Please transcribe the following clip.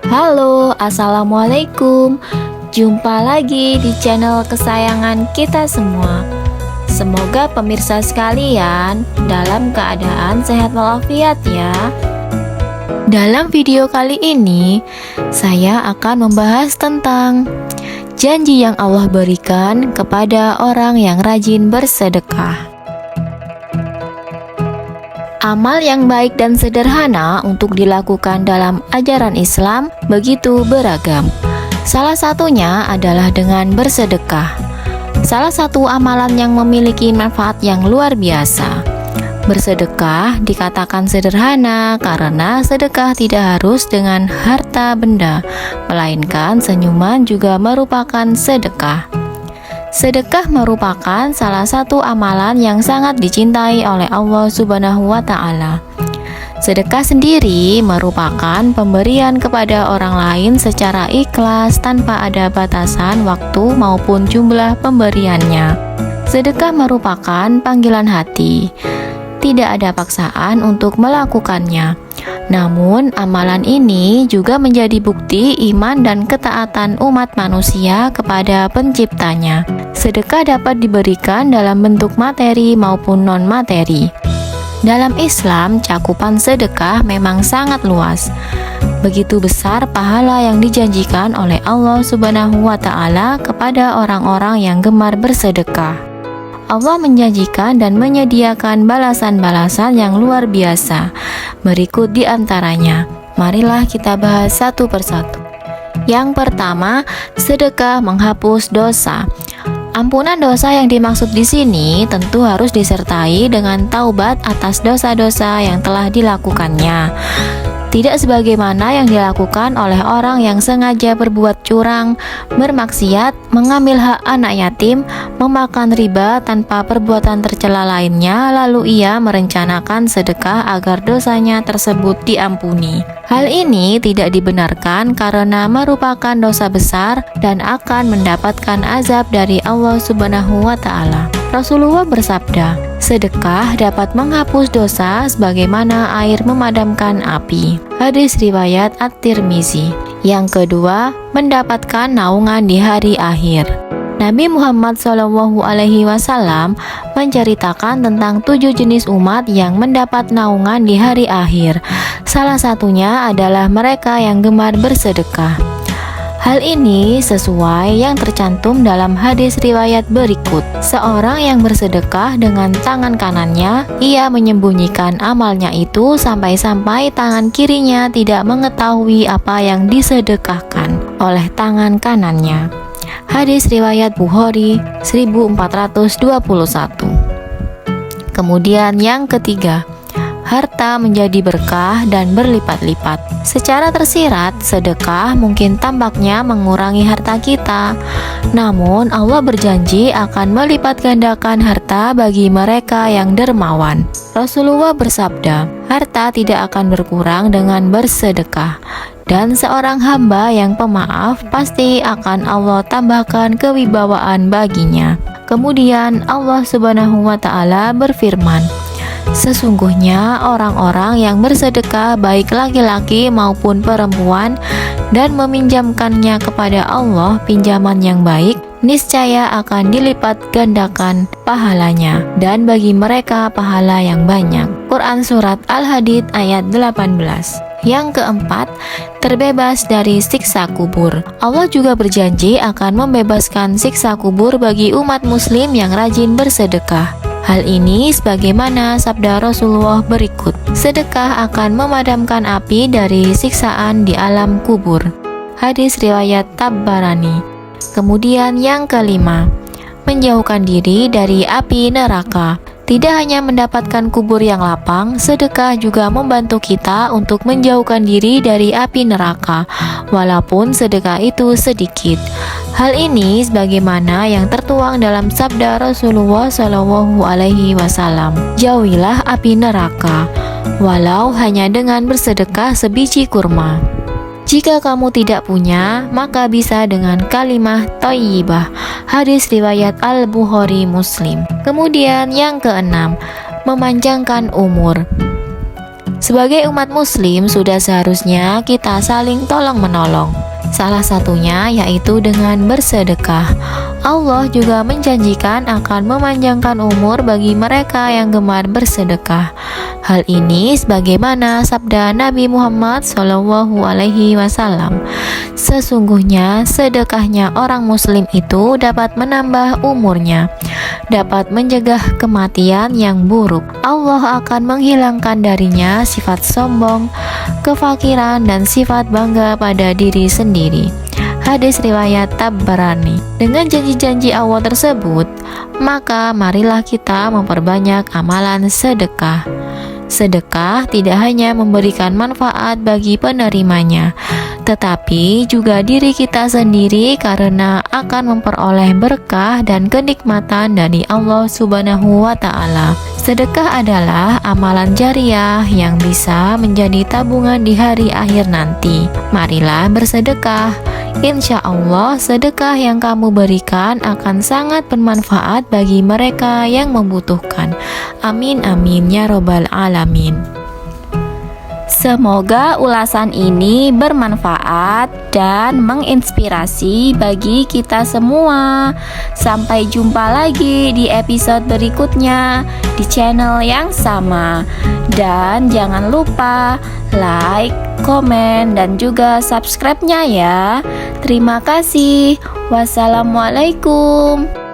Halo, assalamualaikum. Jumpa lagi di channel kesayangan kita semua. Semoga pemirsa sekalian dalam keadaan sehat walafiat ya. Dalam video kali ini, saya akan membahas tentang janji yang Allah berikan kepada orang yang rajin bersedekah. Amal yang baik dan sederhana untuk dilakukan dalam ajaran Islam begitu beragam. Salah satunya adalah dengan bersedekah. Salah satu amalan yang memiliki manfaat yang luar biasa. Bersedekah dikatakan sederhana karena sedekah tidak harus dengan harta benda, melainkan senyuman juga merupakan sedekah. Sedekah merupakan salah satu amalan yang sangat dicintai oleh Allah Subhanahu wa Ta'ala. Sedekah sendiri merupakan pemberian kepada orang lain secara ikhlas tanpa ada batasan waktu maupun jumlah pemberiannya. Sedekah merupakan panggilan hati. Tidak ada paksaan untuk melakukannya. Namun, amalan ini juga menjadi bukti iman dan ketaatan umat manusia kepada penciptanya. Sedekah dapat diberikan dalam bentuk materi maupun non-materi. Dalam Islam, cakupan sedekah memang sangat luas. Begitu besar pahala yang dijanjikan oleh Allah Subhanahu wa Ta'ala kepada orang-orang yang gemar bersedekah. Allah menjanjikan dan menyediakan balasan-balasan yang luar biasa. Berikut di antaranya. Marilah kita bahas satu persatu. Yang pertama, sedekah menghapus dosa. Ampunan dosa yang dimaksud di sini tentu harus disertai dengan taubat atas dosa-dosa yang telah dilakukannya. Tidak sebagaimana yang dilakukan oleh orang yang sengaja berbuat curang, bermaksiat, mengambil hak anak yatim, memakan riba tanpa perbuatan tercela lainnya, lalu ia merencanakan sedekah agar dosanya tersebut diampuni. Hal ini tidak dibenarkan karena merupakan dosa besar dan akan mendapatkan azab dari Allah Subhanahu wa Ta'ala. Rasulullah bersabda, sedekah dapat menghapus dosa sebagaimana air memadamkan api. Hadis riwayat At-Tirmizi. Yang kedua, mendapatkan naungan di hari akhir. Nabi Muhammad SAW menceritakan tentang 7 jenis umat yang mendapat naungan di hari akhir. Salah satunya adalah mereka yang gemar bersedekah. Hal ini sesuai yang tercantum dalam hadis riwayat berikut. Seorang yang bersedekah dengan tangan kanannya, ia menyembunyikan amalnya itu sampai-sampai tangan kirinya tidak mengetahui apa yang disedekahkan oleh tangan kanannya. Hadis riwayat Bukhari 1421. Kemudian yang ketiga, harta menjadi berkah dan berlipat-lipat. Secara tersirat, sedekah mungkin tampaknya mengurangi harta kita. Namun, Allah berjanji akan melipat gandakan harta bagi mereka yang dermawan. Rasulullah bersabda, harta tidak akan berkurang dengan bersedekah. Dan seorang hamba yang pemaaf pasti akan Allah tambahkan kewibawaan baginya. Kemudian Allah Subhanahu wa Ta'ala berfirman, sesungguhnya orang-orang yang bersedekah baik laki-laki maupun perempuan dan meminjamkannya kepada Allah pinjaman yang baik, niscaya akan dilipat gandakan pahalanya dan bagi mereka pahala yang banyak. Quran Surat Al-Hadid ayat 18. Yang keempat, terbebas dari siksa kubur. Allah juga berjanji akan membebaskan siksa kubur bagi umat muslim yang rajin bersedekah. Hal ini sebagaimana sabda Rasulullah berikut, sedekah akan memadamkan api dari siksaan di alam kubur. Hadis riwayat Tabarani. Kemudian yang kelima, menjauhkan diri dari api neraka. Tidak hanya mendapatkan kubur yang lapang, sedekah juga membantu kita untuk menjauhkan diri dari api neraka, walaupun sedekah itu sedikit. Hal ini sebagaimana yang tertuang dalam sabda Rasulullah SAW, jauhilah api neraka, walau hanya dengan bersedekah sebiji kurma. Jika kamu tidak punya, maka bisa dengan kalimah thayyibah. Hadis riwayat Al-Bukhari Muslim. Kemudian yang keenam, memanjangkan umur. Sebagai umat muslim, sudah seharusnya kita saling tolong-menolong. Salah satunya yaitu dengan bersedekah. Allah juga menjanjikan akan memanjangkan umur bagi mereka yang gemar bersedekah. Hal ini sebagaimana sabda Nabi Muhammad SAW. Sesungguhnya sedekahnya orang muslim itu dapat menambah umurnya, dapat mencegah kematian yang buruk. Allah akan menghilangkan darinya sifat sombong, kefakiran, dan sifat bangga pada diri sendiri. Hadis riwayat Tabarani. Dengan janji-janji Allah tersebut, maka marilah kita memperbanyak amalan sedekah. Sedekah tidak hanya memberikan manfaat bagi penerimanya, tetapi juga diri kita sendiri karena akan memperoleh berkah dan kenikmatan dari Allah Subhanahu wa Ta'ala. Sedekah adalah amalan jariah yang bisa menjadi tabungan di hari akhir nanti. Marilah bersedekah. Insya Allah, sedekah yang kamu berikan akan sangat bermanfaat bagi mereka yang membutuhkan. Amin amin ya robbal alamin. Semoga ulasan ini bermanfaat dan menginspirasi bagi kita semua. Sampai jumpa lagi di episode berikutnya di channel yang sama. Dan jangan lupa like, komen, dan juga subscribe-nya ya. Terima kasih. Wassalamualaikum.